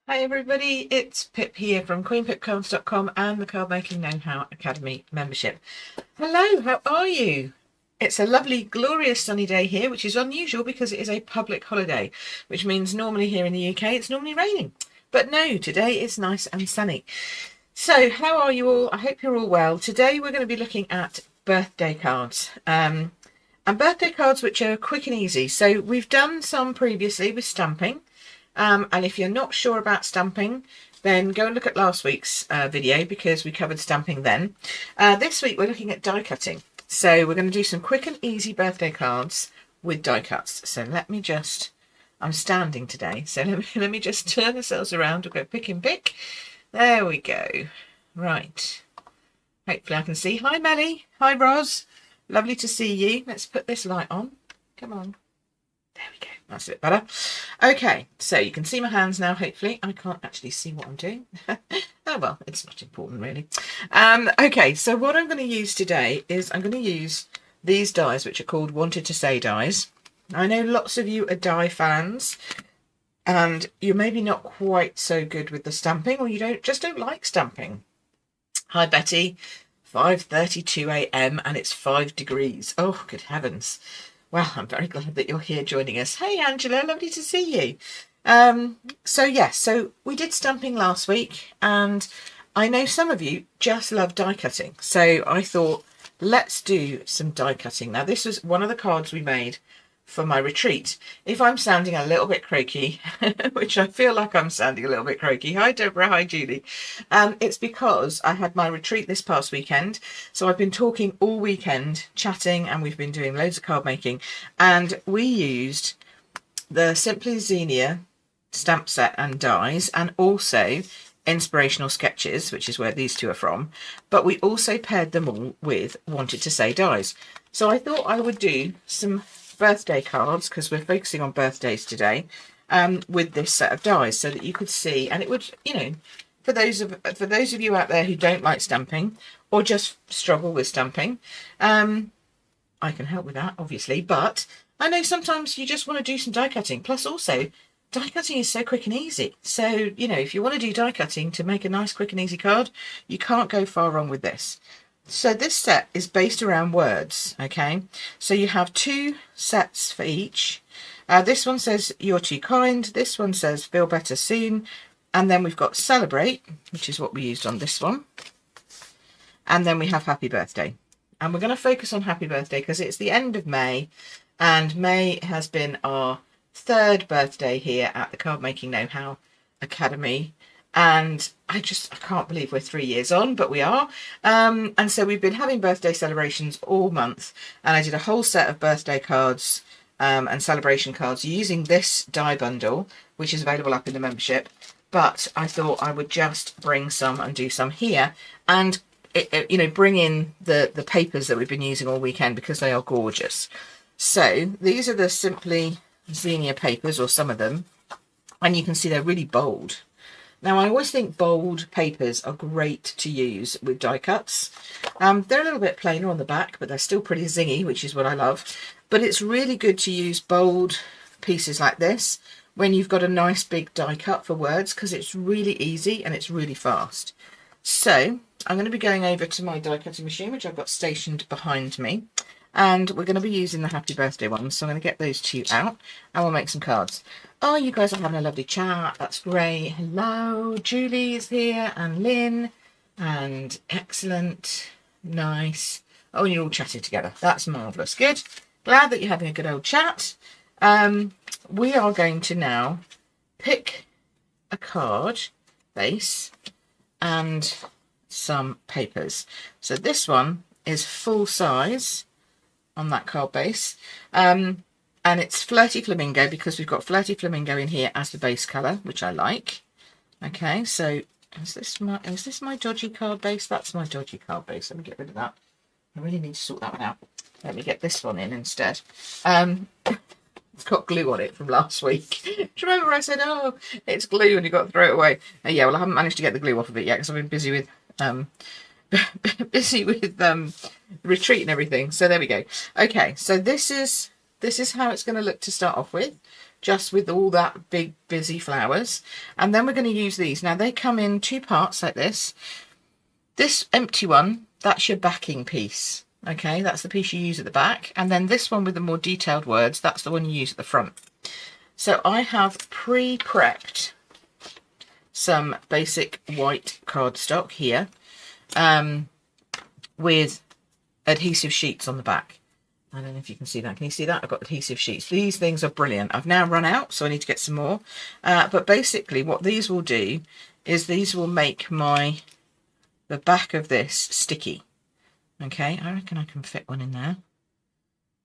Hi everybody, it's Pip here from queenpipcards.com and the Card Making Know-How Academy membership. Hello, how are you? It's a lovely, glorious sunny day here, which is unusual because it is a public holiday, which means normally here in the UK it's normally raining. But no, today it's nice and sunny. So how are you all? I hope you're all well. Today we're going to be looking at birthday cards. And birthday cards which are quick and easy. So we've done some previously with stamping. And if you're not sure about stamping, then go and look at last week's video because we covered stamping then. This week we're looking at die cutting. So we're going to do some quick and easy birthday cards with die cuts. So let me just, I'm standing today, so let me just turn ourselves around. We'll go pick and pick. There we go. Right. Hopefully I can see. Hi Melly. Hi Roz. Lovely to see you. Let's put this light on. Come on. There we go. That's a bit better. Okay, so you can see my hands now, hopefully. I can't actually see what I'm doing. Oh, well, it's not important, really. Okay, so what I'm going to use today is I'm going to use these dies, which are called Wanted to Say dies. I know lots of you are die fans, and you're maybe not quite so good with the stamping, or you don't like stamping. Hi, Betty. 5:32 a.m. and it's 5 degrees. Oh, good heavens. Well, I'm very glad that you're here joining us. Hey, Angela, lovely to see you. So we did stamping last week, and I know some of you just love die cutting. So I thought, let's do some die cutting. Now, this was one of the cards we made for my retreat. If I'm sounding a little bit croaky, which I feel like I'm sounding a little bit croaky. Hi, Deborah. Hi, Julie. It's because I had my retreat this past weekend. So I've been talking all weekend, chatting, and we've been doing loads of card making. And we used the Simply Xenia stamp set and dies, and also Inspirational Sketches, which is where these two are from. But we also paired them all with Wanted to Say dies. So I thought I would do some birthday cards, because we're focusing on birthdays today, with this set of dies, so that you could see, and it would, you know, for those of you out there who don't like stamping or just struggle with stamping, I can help with that, obviously, but I know sometimes you just want to do some die cutting. Plus also, die cutting is so quick and easy. So, you know, if you want to do die cutting to make a nice quick and easy card, you can't go far wrong with this. So this set is based around words, okay? So you have two sets for each. This one says, you're too kind. This one says, feel better soon. And then we've got celebrate, which is what we used on this one. And then we have happy birthday. And we're going to focus on happy birthday because it's the end of May. And May has been our third birthday here at the Card Making Know-How Academy. And I can't believe we're 3 years on, but we are. And so we've been having birthday celebrations all month. And I did a whole set of birthday cards and celebration cards using this die bundle, which is available up in the membership. But I thought I would just bring some and do some here. And, you know, bring in the papers that we've been using all weekend because they are gorgeous. So these are the Simply Xenia papers, or some of them. And you can see they're really bold. Now, I always think bold papers are great to use with die cuts. They're a little bit plainer on the back, but they're still pretty zingy, which is what I love. But it's really good to use bold pieces like this when you've got a nice big die cut for words, because it's really easy and it's really fast. So I'm going to be going over to my die cutting machine, which I've got stationed behind me. And we're going to be using the happy birthday ones. So I'm going to get those two out and we'll make some cards. Oh, you guys are having a lovely chat. That's great. Hello, Julie is here, and Lynn, and excellent. Nice. Oh, and you're all chatting together. That's marvellous. Good. Glad that you're having a good old chat. We are going to now pick a card base and some papers. So this one is full size on that card base. And it's Flirty Flamingo because we've got Flirty Flamingo in here as the base colour, which I like. Okay, so is this my dodgy card base? That's my dodgy card base. Let me get rid of that. I really need to sort that one out. Let me get this one in instead. It's got glue on it from last week. Do you remember I said, oh, it's glue and you've got to throw it away? Yeah, well, I haven't managed to get the glue off of it yet because I've been busy with retreat and everything. So there we go. Okay, so this is how it's going to look to start off with. just with all that big busy flowers. And then we're going to use these. Now they come in 2 parts like this. This empty one, that's your backing piece. Okay, that's the piece you use at the back. And then this one with the more detailed words, that's the one you use at the front. So I have pre-prepped some basic white cardstock here with adhesive sheets on the back. I don't know if you can see that. Can you see that? I've got adhesive sheets. These things are brilliant. I've now run out, so I need to get some more. But basically what these will do is these will make the back of this sticky. Okay, I reckon I can fit one in there.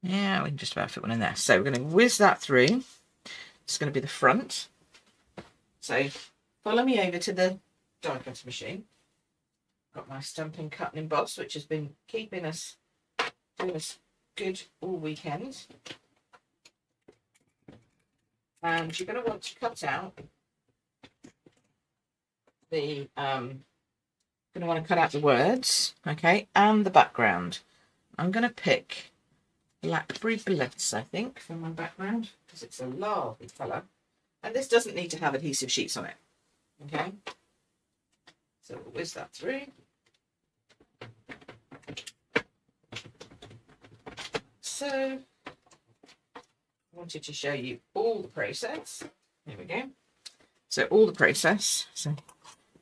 Yeah, we can just about fit one in there. So we're going to whiz that through. It's going to be the front. So follow me over to the die cutting machine. Got my Stampin' Cut and Emboss, which has been keeping us, doing us good all weekend. And you're going to want to cut out the words, okay, and the background. I'm going to pick Blackberry Bliss, I think, for my background, because it's a lovely colour. And this doesn't need to have adhesive sheets on it, okay? So we'll whiz that through. So I wanted to show you all the process. Here we go. So all the process. So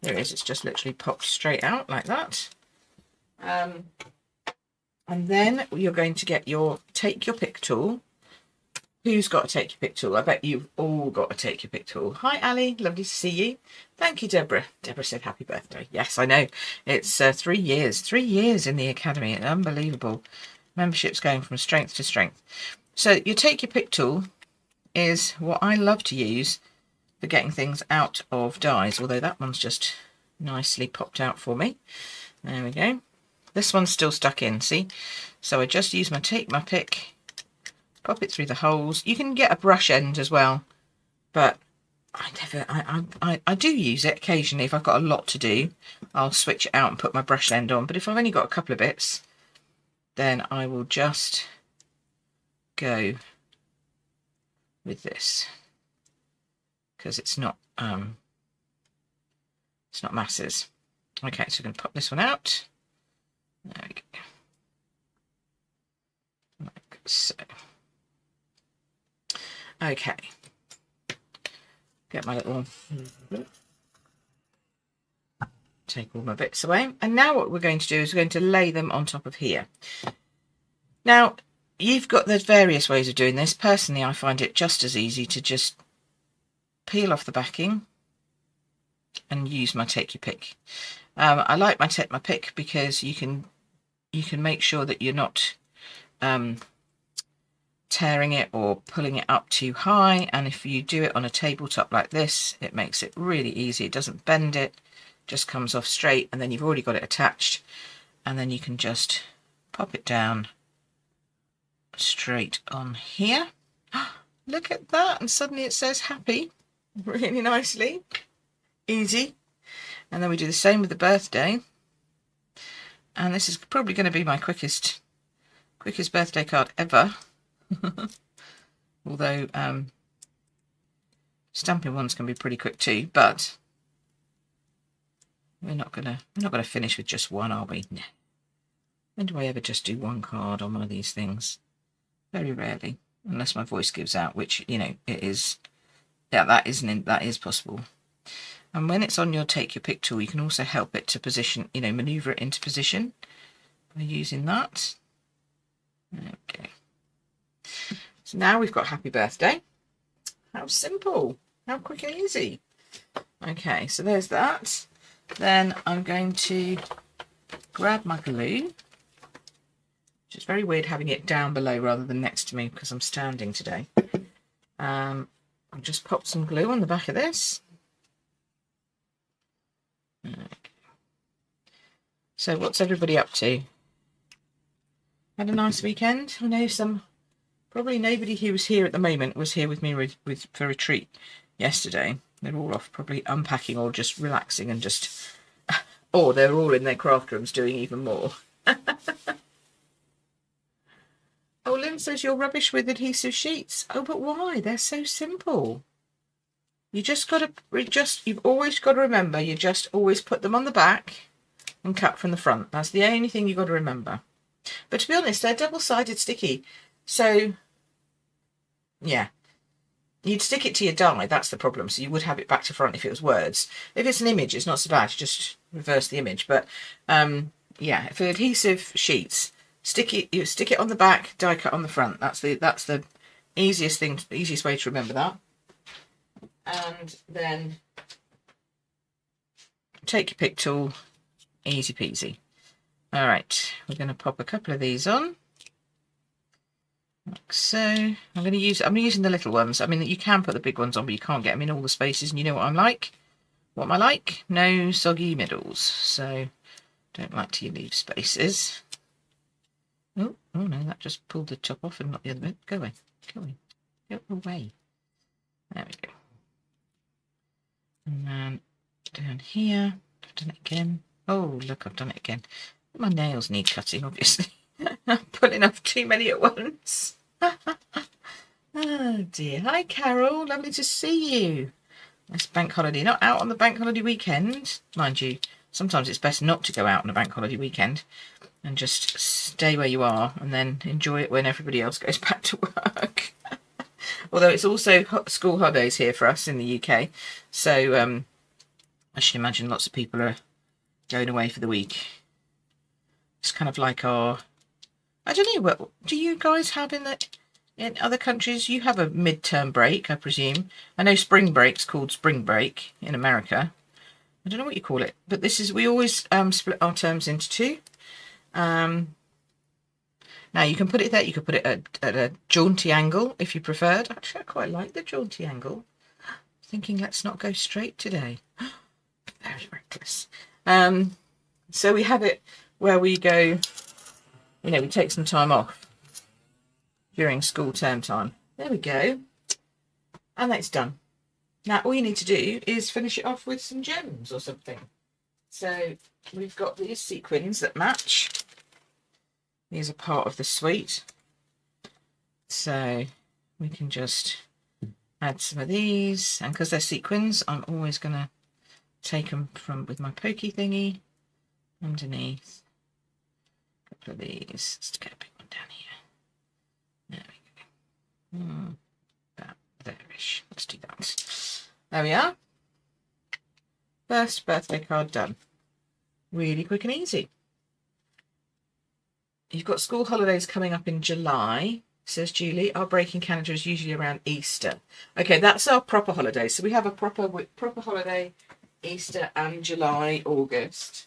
there it is. It's just literally popped straight out like that. And then you're going to get your take your pick tool. Who's got a take your pick tool? I bet you've all got a take your pick tool. Hi Ali, lovely to see you. Thank you, Deborah. Deborah said happy birthday. Yes, I know. It's 3 years. 3 years in the academy. Unbelievable. Membership's going from strength to strength. So your take your pick tool is what I love to use for getting things out of dies, although that one's just nicely popped out for me. There we go. This one's still stuck in, see? So I just use my take my pick, pop it through the holes. You can get a brush end as well, but I do use it occasionally. If I've got a lot to do, I'll switch it out and put my brush end on. But if I've only got a couple of bits, then I will just go with this, because it's not masses. Okay, so we're going to pop this one out. There we go. Like so. Okay. Get my little... Take all my bits away. And now what we're going to do is we're going to lay them on top of here. Now, you've got the various ways of doing this. Personally, I find it just as easy to just peel off the backing and use my take your pick. I like my take my pick because you can make sure that you're not tearing it or pulling it up too high, and if you do it on a tabletop like this, it makes it really easy. It doesn't bend, it just comes off straight, and then you've already got it attached, and then you can just pop it down straight on here. Look at that, and suddenly it says happy really nicely, easy. And then we do the same with the birthday, and this is probably going to be my quickest birthday card ever. Although stamping ones can be pretty quick too, but we're not gonna finish with just one, are we? No. When do I ever just do one card on one of these things? Very rarely, unless my voice gives out, which, you know, it is. Yeah, that is possible. And when it's on your take your pick tool, you can also help it to position, you know, maneuver it into position by using that. Okay. So now we've got happy birthday. How simple, how quick and easy. Okay, so there's that. Then I'm going to grab my glue, which is very weird having it down below rather than next to me because I'm standing today. I'll just pop some glue on the back of this. Okay. So what's everybody up to? Had a nice weekend? I know probably nobody who was here at the moment was here with me for retreat yesterday. They're all off probably unpacking or just relaxing and just... Or they're all in their craft rooms doing even more. Oh, Lynn says you're rubbish with adhesive sheets. Oh, but why? They're so simple. You just got to, you've always got to remember, you just always put them on the back and cut from the front. That's the only thing you've got to remember. But to be honest, they're double-sided sticky. So, yeah. You'd stick it to your die, that's the problem. So you would have it back to front if it was words. If it's an image, it's not so bad. You just reverse the image. But, yeah, for adhesive sheets, you stick it on the back, die cut on the front. That's the easiest way to remember that. And then take your pick tool, easy peasy. All right, we're going to pop a couple of these on, like so. I'm using the little ones. I mean, you can put the big ones on, but you can't get them in all the spaces. And you know what I'm like? What am I like? No soggy middles. So don't like to leave spaces. Oh no, that just pulled the top off and not the other bit. Go away, go away, go away. There we go. And then down here, I've done it again. Oh, look, I've done it again. My nails need cutting, obviously. I'm pulling off too many at once. Oh dear. Hi, Carol. Lovely to see you. It's bank holiday. Not out on the bank holiday weekend. Mind you, sometimes it's best not to go out on a bank holiday weekend and just stay where you are and then enjoy it when everybody else goes back to work. Although it's also school holidays here for us in the UK. So I should imagine lots of people are going away for the week. It's kind of like our, I don't know, what do you guys have in other countries? You have a mid-term break, I presume. I know spring break's called spring break in America. I don't know what you call it, but we always split our terms into two. Now you can put it there, you could put it at a jaunty angle if you preferred. Actually, I quite like the jaunty angle. Thinking let's not go straight today. Very reckless. So we have it where we go, we take some time off during school term time. There we go. And that's done. Now all you need to do is finish it off with some gems or something. So we've got these sequins that match. These are part of the suite. So we can just add some of these. And because they're sequins, I'm always going to take them with my pokey thingy underneath. A couple of these. Let's get a big one down here. There we go. About there-ish. Let's do that. There we are. First birthday card done. Really quick and easy. You've got school holidays coming up in July, says Julie. Our break in Canada is usually around Easter. Okay, that's our proper holiday. So we have a proper holiday, Easter and July, August.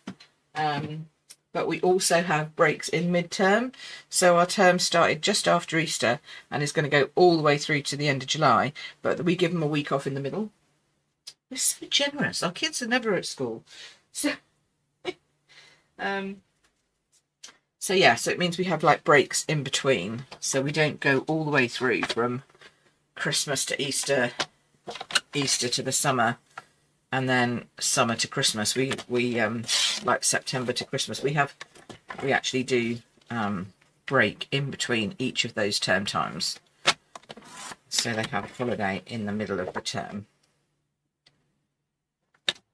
But we also have breaks in mid-term. So our term started just after Easter and is going to go all the way through to the end of July. But we give them a week off in the middle. We're so generous. Our kids are never at school. So, so yeah, so it means we have like breaks in between. So we don't go all the way through from Christmas to Easter, Easter to the summer, and then summer to Christmas. We like September to Christmas. We actually do break in between each of those term times. So they have a holiday in the middle of the term.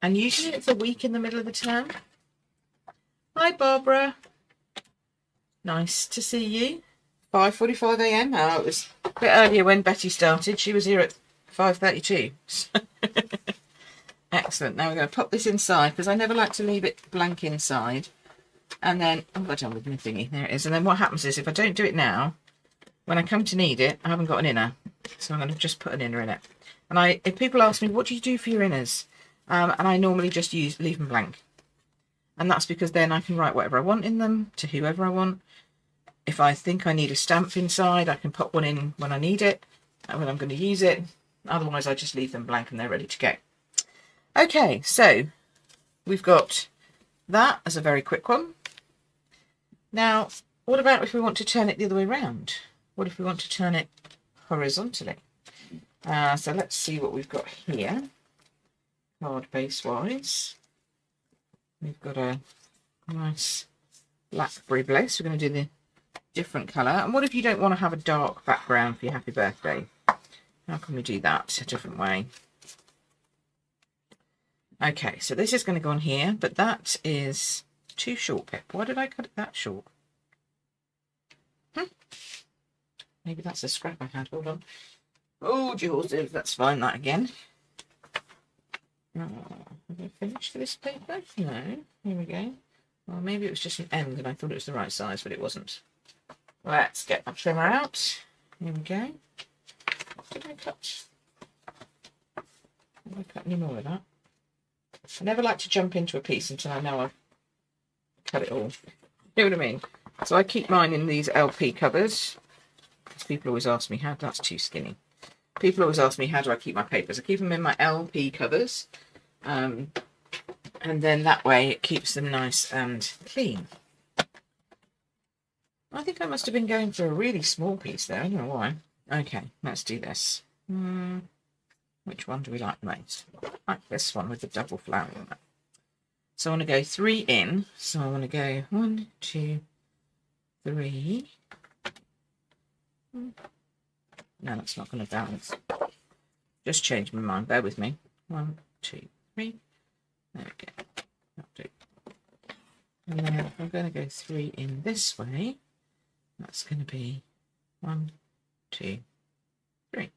And usually it's a week in the middle of the term. Hi, Barbara. Nice to see you. 5:45 a.m. Oh, it was a bit earlier when Betty started. She was here at 5:32. Excellent. Now we're going to pop this inside because I never like to leave it blank inside. And then, oh, I've done with my thingy. There it is. And then what happens is if I don't do it now, when I come to need it, I haven't got an inner. So I'm going to just put an inner in it. And if people ask me, what do you do for your inners? And I normally just leave them blank. And that's because then I can write whatever I want in them to whoever I want. If I think I need a stamp inside, I can pop one in when I need it and when I'm going to use it. Otherwise, I just leave them blank and they're ready to go. Okay, so we've got that as a very quick one. Now, what about if we want to turn it the other way around? What if we want to turn it horizontally? So let's see what we've got here. Card base wise, we've got a nice blackberry bliss. We're going to do different colour. And what if you don't want to have a dark background for your happy birthday? How can we do that a different way? Okay, so this is going to go on here, but that is too short, Pip. Why did I cut it that short? Maybe that's a scrap I had. Hold on. Oh, Jules, let's find that again. Have I finished this paper? No. Here we go. Well, maybe it was just an end and I thought it was the right size, but it wasn't. Let's get my trimmer out. Here we go. What did I cut? Did I cut any more of that? I never like to jump into a piece until I know I've cut it all. You know what I mean? So I keep mine in these LP covers. Because people always ask me, that's too skinny. People always ask me, how do I keep my papers? I keep them in my LP covers. And then that way it keeps them nice and clean. I think I must have been going for a really small piece there. I don't know why. Okay, let's do this. Which one do we like most? I like this one with the double flower on it. So I want to go 3 in. So I want to go 1, 2, 3. No, that's not going to balance. Just changed my mind. Bear with me. 1, 2, 3. There we go. That'll do. And then I'm going to go 3 in this way. That's going to be 1, 2, 3.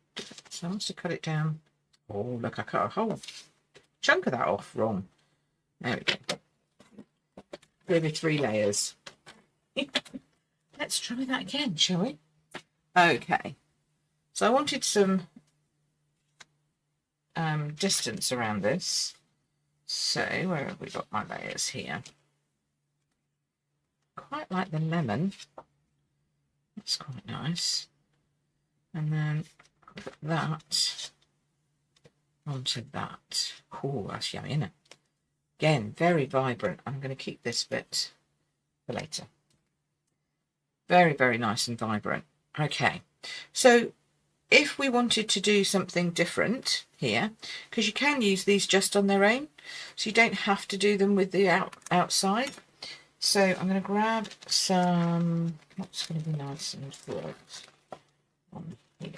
So I must have cut it down. Oh, look, I cut a whole chunk of that off wrong. There we go. Over 3 layers. Let's try that again, shall we? Okay. So I wanted some distance around this. So where have we got my layers here? Quite like the lemon. That's quite nice. And then put that onto that. Oh, that's yummy, isn't it? Again, very vibrant. I'm going to keep this bit for later. Very, very nice and vibrant. Okay, so if we wanted to do something different here, because you can use these just on their own, so you don't have to do them with the outside. So I'm going to grab some, what's going to be nice and bright on here.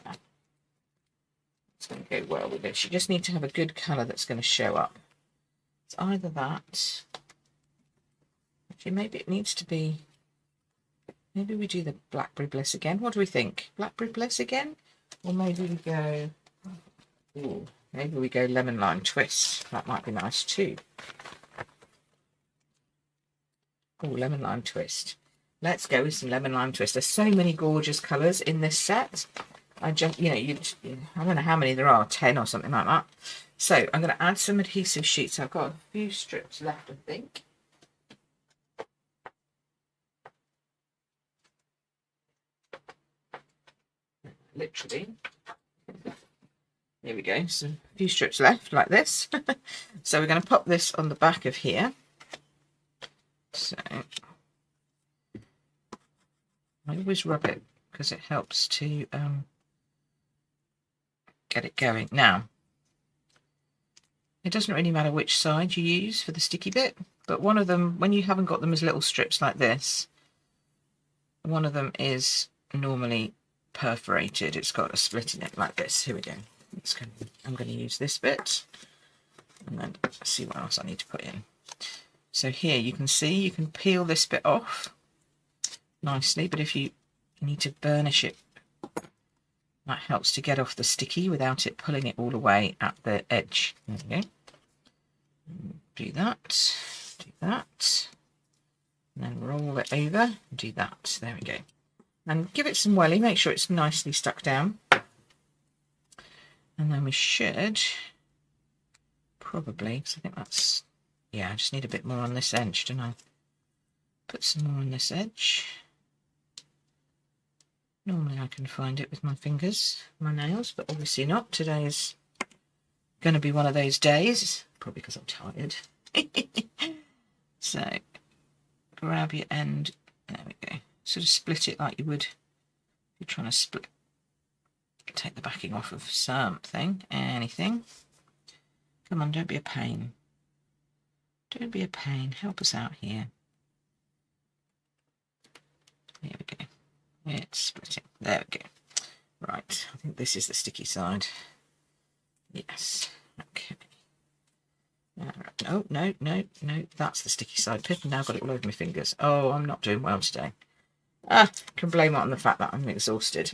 It's going to go well with it. You just need to have a good colour that's going to show up. It's either that, actually maybe it needs to be, maybe we do the Blackberry Bliss again. What do we think? Blackberry Bliss again? Or maybe we go, ooh, maybe we go Lemon Lime Twist. That might be nice too. Oh, Lemon Lime Twist. Let's go with some Lemon Lime Twist. There's so many gorgeous colours in this set. I just, I don't know how many there are, 10 or something like that. So I'm going to add some adhesive sheets. I've got a few strips left, I think. Literally. There we go. So a few strips left like this. So we're going to pop this on the back of here. So I always rub it because it helps to get it going. Now, it doesn't really matter which side you use for the sticky bit, but one of them, when you haven't got them as little strips like this, one of them is normally perforated. It's got a split in it like this. Here we go. I'm going to use this bit and then see what else I need to put in. So here you can see you can peel this bit off nicely, but if you need to burnish it, that helps to get off the sticky without it pulling it all away at the edge. There we go. Do that, and then roll it over, do that. There we go. And give it some welly, make sure it's nicely stuck down. And then we should probably, because I think that's, yeah, I just need a bit more on this edge, don't I? Put some more on this edge. Normally I can find it with my fingers, my nails, but obviously not. Today is going to be one of those days, probably because I'm tired. So grab your end, there we go. Sort of split it like you would if you're trying to split, take the backing off of something, anything. Come on, don't be a pain. Don't be a pain, help us out here. Here we go. It's splitting. There we go. Right, I think this is the sticky side. Yes. Okay. Oh, no, no, no. That's the sticky side. Pip, now got it all over my fingers. Oh, I'm not doing well today. Can blame it on the fact that I'm exhausted.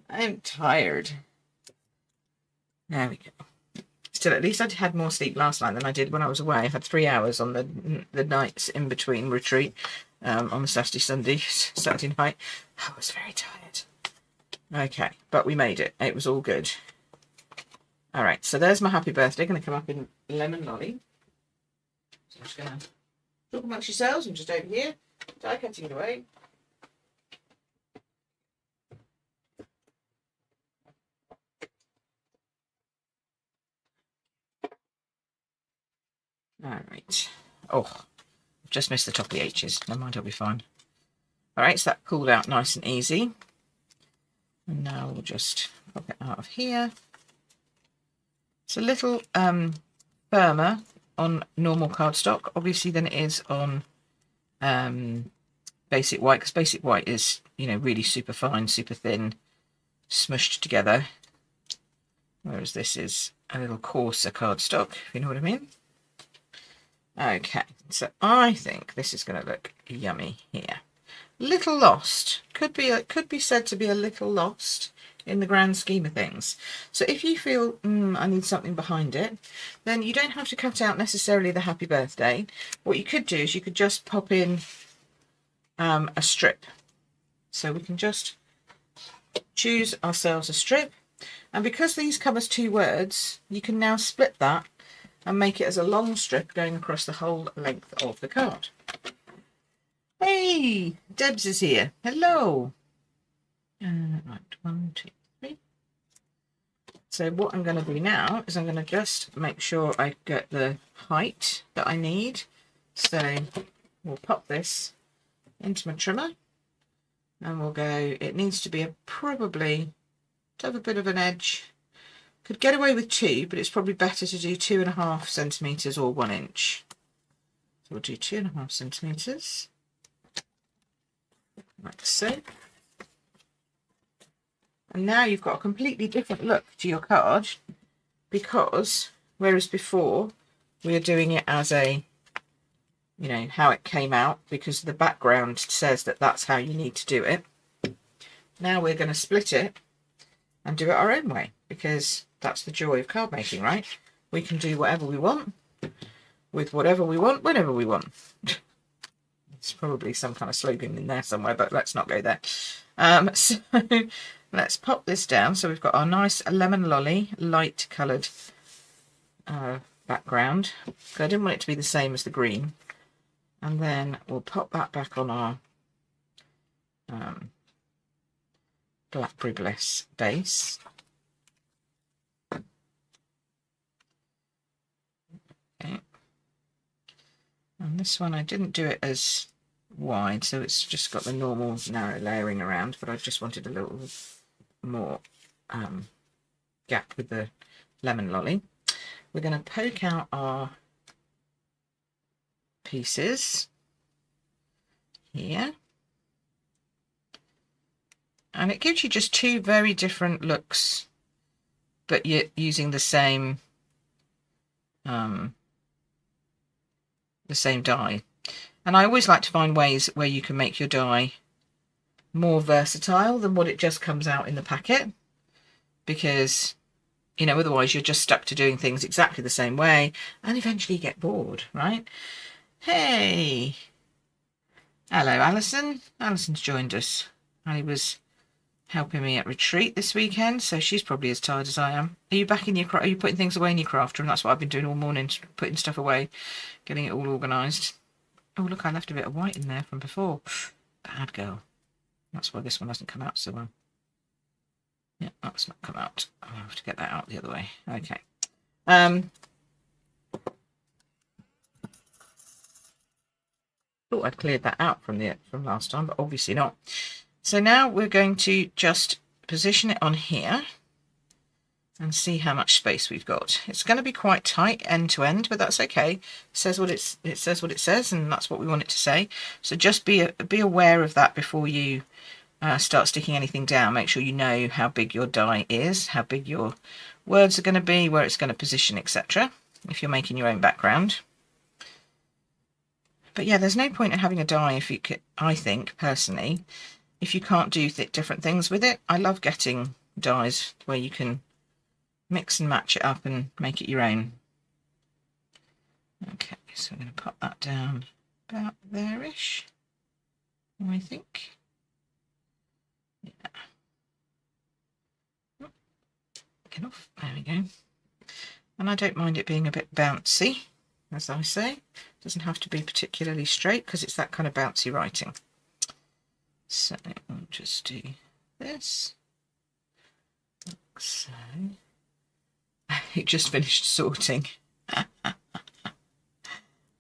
I'm tired. There we go. Still, at least I had more sleep last night than I did when I was away. I had 3 hours on the nights in between retreat on the Saturday, Sunday, Saturday night. I was very tired. Okay, but we made it. It was all good. All right, so there's my happy birthday. Going to come up in lemon lolly. So I'm just going to talk amongst yourselves. I'm just over here, die cutting it away. All right. Oh, I've just missed the top of the H's. Never mind, I'll be fine. All right, so that cooled out nice and easy. And now we'll just pop it out of here. It's a little firmer on normal cardstock, obviously, than it is on basic white, because basic white is, you know, really super fine, super thin, smushed together. Whereas this is a little coarser cardstock, if you know what I mean. Okay, so I think this is going to look yummy here. Little lost, could be said to be a little lost in the grand scheme of things. So if you feel I need something behind it, then you don't have to cut out necessarily the happy birthday. What you could do is you could just pop in a strip. So we can just choose ourselves a strip, and because these come as 2 words, you can now split that and make it as a long strip going across the whole length of the card. Hey, Debs is here. Hello. Right, 1, 2, 3. So what I'm going to do now is I'm going to just make sure I get the height that I need. So we'll pop this into my trimmer and we'll go, it needs to be probably to have a bit of an edge. Could get away with 2, but it's probably better to do 2.5 centimetres or 1 inch. So we'll do 2.5 centimetres. Like so. And now you've got a completely different look to your card, because whereas before we were doing it as a, you know, how it came out, because the background says that that's how you need to do it. Now we're going to split it and do it our own way, because that's the joy of card making, right? We can do whatever we want, with whatever we want, whenever we want. There's probably some kind of slogan in there somewhere, but let's not go there. So let's pop this down. So we've got our nice lemon lolly, light coloured background. I didn't want it to be the same as the green. And then we'll pop that back on our Blackberry Bliss base. Okay. And this one, I didn't do it as wide, so it's just got the normal narrow layering around, but I just wanted a little more gap with the lemon lolly. We're going to poke out our pieces here, and it gives you just 2 very different looks, but you're using the same die. And I always like to find ways where you can make your die more versatile than what it just comes out in the packet, because, you know, otherwise you're just stuck to doing things exactly the same way and eventually you get bored, right? Hey, hello Alison. Alison's joined us. Ali was helping me at retreat this weekend, so she's probably as tired as I am. Are you back in your are you putting things away in your craft room? That's what I've been doing all morning, putting stuff away, getting it all organised. Oh look, I left a bit of white in there from before. Bad girl. That's why this one hasn't come out so well. Yeah, that's not come out. I'll have to get that out the other way. Okay. Thought I'd cleared that out from last time, but obviously not. So now we're going to just position it on here, and see how much space we've got. It's going to be quite tight end to end, but that's okay. It says what it says what it says, and that's what we want it to say. So just be aware of that before you start sticking anything down. Make sure you know how big your die is, how big your words are going to be, where it's going to position, etc. if you're making your own background. But yeah, there's no point in having a die if you could, I think personally, if you can't do different things with it. I love getting dies where you can mix and match it up and make it your own. Okay, so I'm going to pop that down about there-ish, I think. Yeah. Get off. There we go. And I don't mind it being a bit bouncy, as I say. It doesn't have to be particularly straight because it's that kind of bouncy writing. So I'll just do this. Like so. It just finished sorting.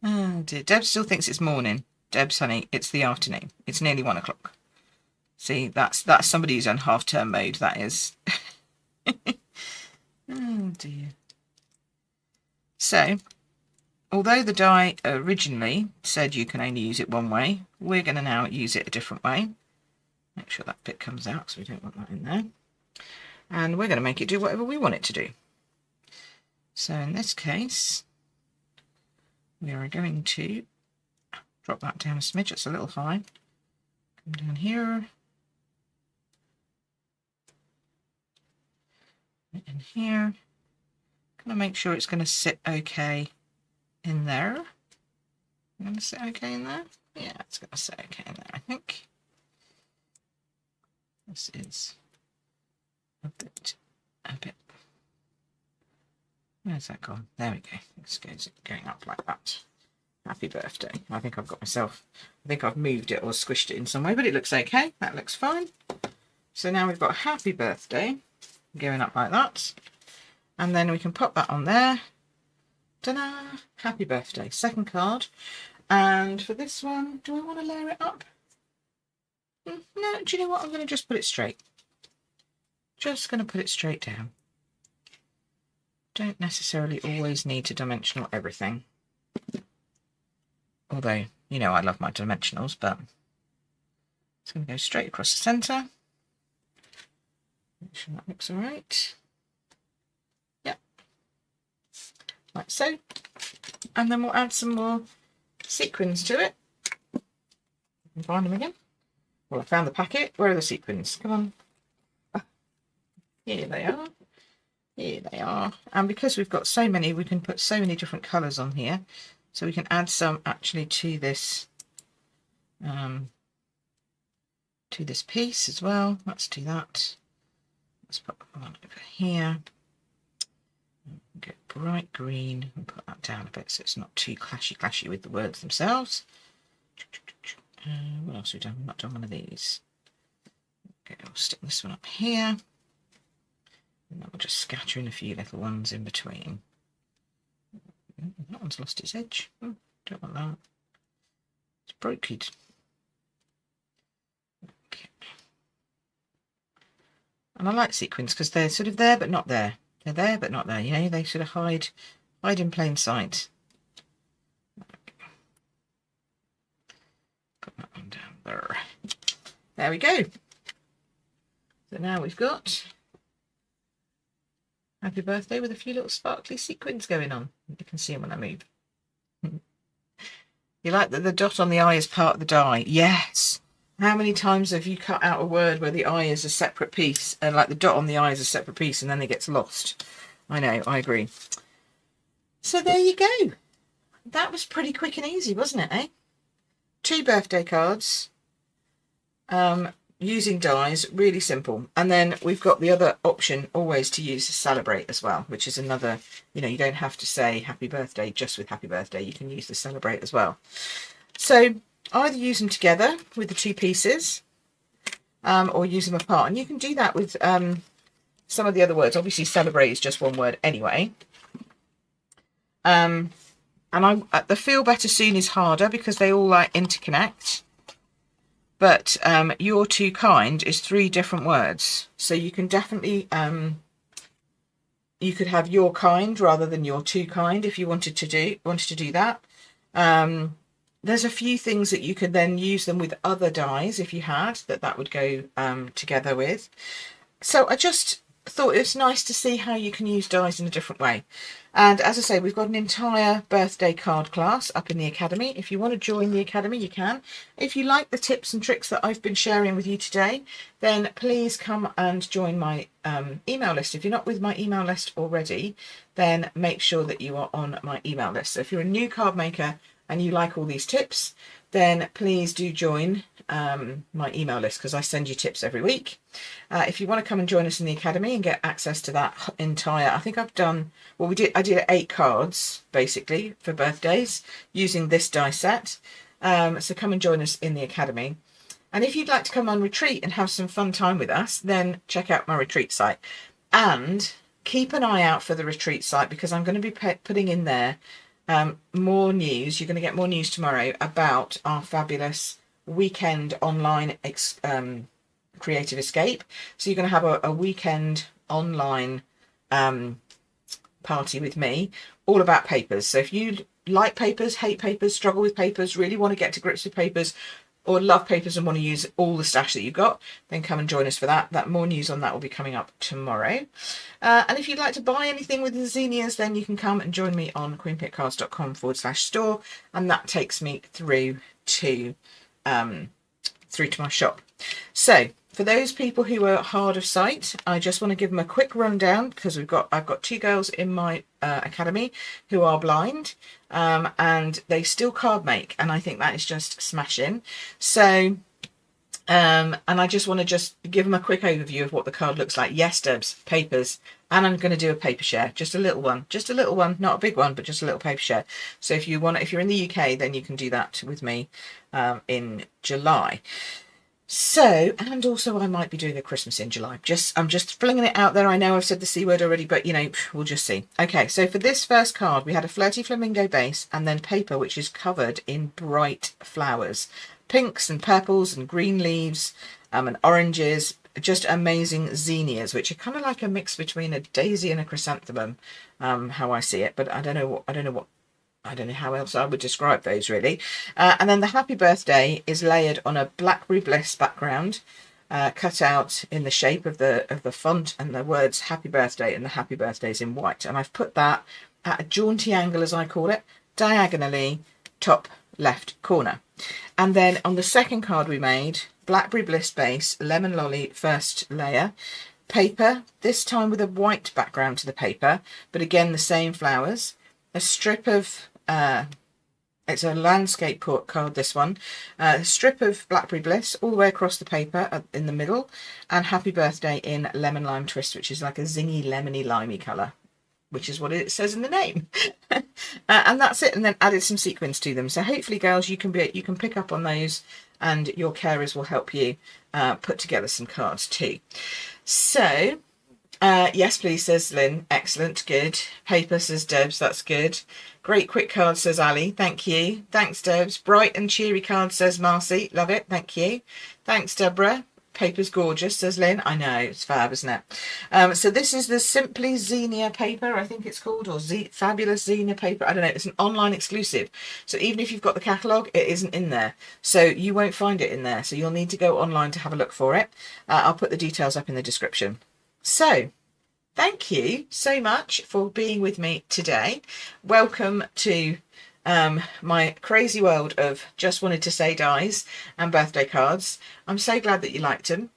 Oh dear. Deb still thinks it's morning. Deb's honey, it's the afternoon. It's nearly 1 o'clock. See, that's somebody who's on half-term mode, that is. Oh dear. So, although the die originally said you can only use it one way, we're going to now use it a different way. Make sure that bit comes out because we don't want that in there. And we're going to make it do whatever we want it to do. So in this case, we are going to drop that down a smidge. It's a little high. Come down here. In here. Gonna make sure it's going to sit okay in there. Going to sit okay in there? Yeah, it's going to sit okay in there, I think. This is a bit. Where's that gone? There we go. It's going up like that. Happy birthday. I think I've moved it or squished it in some way, but it looks okay. That looks fine. So now we've got happy birthday going up like that. And then we can pop that on there. Ta-da! Happy birthday. Second card. And for this one, do I want to layer it up? No, do you know what? I'm going to just put it straight. Just going to put it straight down. Don't necessarily always need to dimensional everything. Although, you know, I love my dimensionals, but it's going to go straight across the centre. Make sure that looks all right. Yep. Like so. And then we'll add some more sequins to it. And find them again. Well, I found the packet. Where are the sequins? Come on. Ah, here they are. Here they are. And because we've got so many, we can put so many different colours on here. So we can add some actually to this piece as well. Let's do that. Let's put one over here. Get bright green and put that down a bit so it's not too clashy with the words themselves. What else have we done? We've not done one of these. Okay, I'll stick this one up here. And then we'll just scatter in a few little ones in between. That one's lost its edge. Oh, don't want that. It's broken. Okay. And I like sequins because they're sort of there but not there. They're there but not there. You know, they sort of hide in plain sight. Put that one down there. There we go. So now we've got happy birthday with a few little sparkly sequins going on. You can see them when I move. You like that the dot on the eye is part of the die? Yes. How many times have you cut out a word where the eye is a separate piece and like the dot on the eye is a separate piece and then it gets lost? I know, I agree. So there you go. That was pretty quick and easy, wasn't it, eh? 2 birthday cards. Using dies, really simple. And then we've got the other option always to use to celebrate as well, which is another, you know, you don't have to say happy birthday just with happy birthday. You can use the celebrate as well. So either use them together with the 2 pieces or use them apart. And you can do that with some of the other words. Obviously celebrate is just one word anyway. And the feel better soon is harder because they all like interconnect. But you're too kind is 3 different words. So you can definitely you could have your kind rather than your too kind if you wanted to do that. There's a few things that you could then use them with other dies if you had that would go together with. So I just thought it's nice to see how you can use dies in a different way. And as I say, we've got an entire birthday card class up in the Academy. If you want to join the Academy, you can. If you like the tips and tricks that I've been sharing with you today, then please come and join my email list. If you're not with my email list already, then make sure that you are on my email list. So if you're a new card maker and you like all these tips, then please do join my email list, because I send you tips every week. If you want to come and join us in the Academy and get access to that entire, I think I've done, well, I did 8 cards basically for birthdays using this die set. So come and join us in the Academy. And if you'd like to come on retreat and have some fun time with us, then check out my retreat site. And keep an eye out for the retreat site, because I'm going to be putting in there more news. You're going to get more news tomorrow about our fabulous weekend online creative escape. So you're going to have a weekend online party with me, all about papers. So if you like papers, hate papers, struggle with papers, really want to get to grips with papers, or love papers and want to use all the stash that you've got, then come and join us for that. More news on that will be coming up tomorrow. And if you'd like to buy anything with the zinnias, then you can come and join me on queenpitcards.com/store, and that takes me through to my shop. So for those people who are hard of sight, I just want to give them a quick rundown, because I've got 2 girls in my Academy who are blind, and they still card make, and I think that is just smashing. So and I just want to give them a quick overview of what the card looks like. Yes, Debs, papers, and I'm going to do a paper share, just a little one, not a big one, but just a little paper share. So if you're in the UK, then you can do that with me in July. So, and also I might be doing a Christmas in July. I'm just flinging it out there. I know I've said the C word already, but you know, we'll just see. Okay, so for this first card, we had a Flirty Flamingo base and then paper, which is covered in bright flowers. Pinks and purples and green leaves and oranges. Just amazing zinnias, which are kind of like a mix between a daisy and a chrysanthemum, how I see it. But I don't know how else I would describe those, really. And then the Happy Birthday is layered on a Blackberry Bliss background, cut out in the shape of the font, and the words Happy Birthday and the Happy Birthdays in white. And I've put that at a jaunty angle, as I call it, diagonally top left corner. And then on the second card we made, Blackberry Bliss base, Lemon Lolly first layer, paper, this time with a white background to the paper, but again the same flowers, a strip of it's a landscape card, this one, a strip of Blackberry Bliss all the way across the paper in the middle, and Happy Birthday in Lemon Lime Twist, which is like a zingy lemony limey colour, which is what it says in the name. And that's it, and then added some sequins to them. So hopefully, girls, you can pick up on those, and your carers will help you put together some cards too. So yes, please, says Lynn. Excellent, good. Paper, says Debs. That's good. Great quick card, says Ali. Thank you. Thanks, Debs. Bright and cheery card, says Marcy. Love it. Thank you. Thanks, Deborah. Paper's gorgeous, says Lynn. I know, it's fab, isn't it? So this is the Simply Zinnia paper, I think it's called, or Fabulous Zinnia paper. I don't know. It's an online exclusive. So even if you've got the catalogue, it isn't in there. So you won't find it in there. So you'll need to go online to have a look for it. I'll put the details up in the description. So thank you so much for being with me today. Welcome to my crazy world of just wanted to say dies and birthday cards. I'm so glad that you liked them.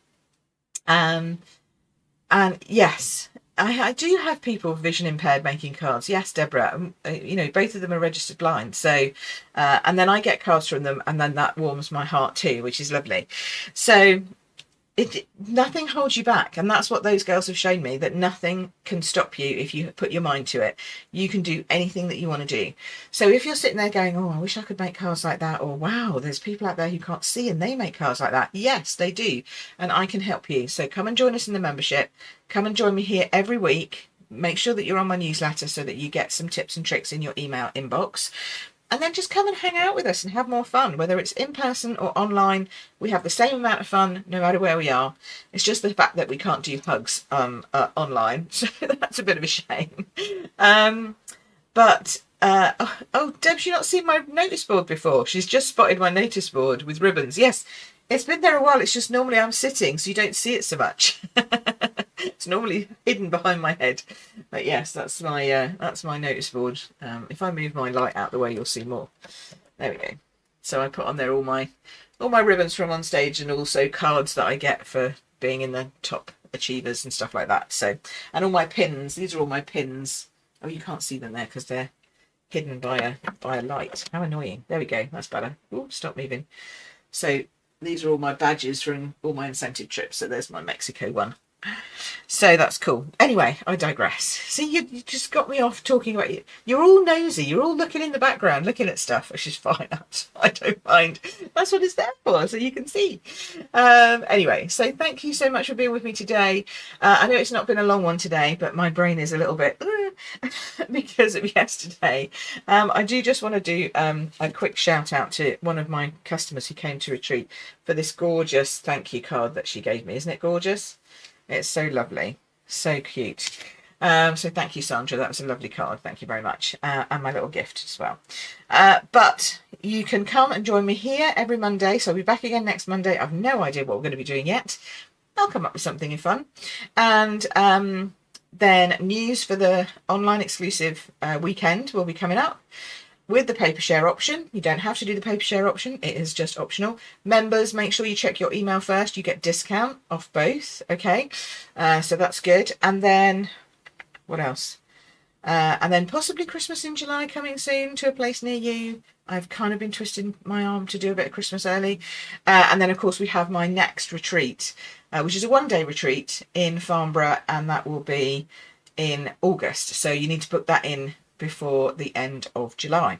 And yes, I do have people vision impaired making cards. Yes, Deborah, you know, both of them are registered blind. So, and then I get cards from them, and then that warms my heart too, which is lovely. So nothing holds you back, and that's what those girls have shown me, that nothing can stop you if you put your mind to it. You can do anything that you want to do. So if you're sitting there going, oh, I wish I could make cards like that, or wow, there's people out there who can't see and they make cards like that. Yes, they do, and I can help you. So come and join us in the membership. Come and join me here every week. Make sure that you're on my newsletter so that you get some tips and tricks in your email inbox. and then just come and hang out with us and have more fun, whether it's in person or online. We have the same amount of fun no matter where we are. It's just the fact that we can't do hugs online, so that's a bit of a shame. Oh, Deb's you not seen my notice board before? She's just spotted my notice board with ribbons. Yes, it's been there a while. It's just normally I'm sitting, so you don't see it so much. It's normally hidden behind my head. But yes, that's my notice board. If I move my light out the way, you'll see more. There we go. So I put on there all my ribbons from on stage, and also cards that I get for being in the top achievers and stuff like that. So, and all my pins. These are all my pins. Oh, you can't see them there because they're hidden by a light. How annoying. There we go. That's better. Oh, stop moving. So these are all my badges from all my incentive trips. So there's my Mexico one. So that's cool. Anyway, I digress. See, you just got me off talking about you. You're all nosy. You're all looking in the background, looking at stuff, which is fine. I don't mind. That's what it's there for, so you can see. Anyway, so thank you so much for being with me today. I know it's not been a long one today, but my brain is a little bit because of yesterday. I do just want to do a quick shout out to one of my customers who came to retreat for this gorgeous thank you card that she gave me. Isn't it gorgeous? It's so lovely, so cute. So thank you, Sandra. That was a lovely card. Thank you very much. And my little gift as well. But you can come and join me here every Monday. So I'll be back again next Monday. I've no idea what we're going to be doing yet. I'll come up with something fun. And then news for the online exclusive weekend will be coming up. With the paper share option. You don't have to do the paper share option. It is just optional. Members, make sure you check your email first. You get discount off both. Okay. So that's good. And then what else? And then possibly Christmas in July coming soon to a place near you. I've kind of been twisting my arm to do a bit of Christmas early. And then, of course, we have my next retreat, which is a one-day retreat in Farnborough. And that will be in August. So you need to book that in before the end of July.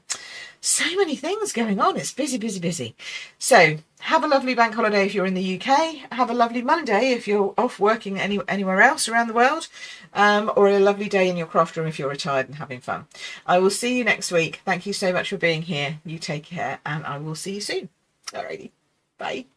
So many things going on. It's busy, busy, busy. So have a lovely bank holiday if you're in the UK. Have a lovely Monday if you're off working anywhere else around the world. Or a lovely day in your craft room if you're retired and having fun. I will see you next week. Thank you so much for being here. You take care, and I will see you soon. Alrighty. Bye.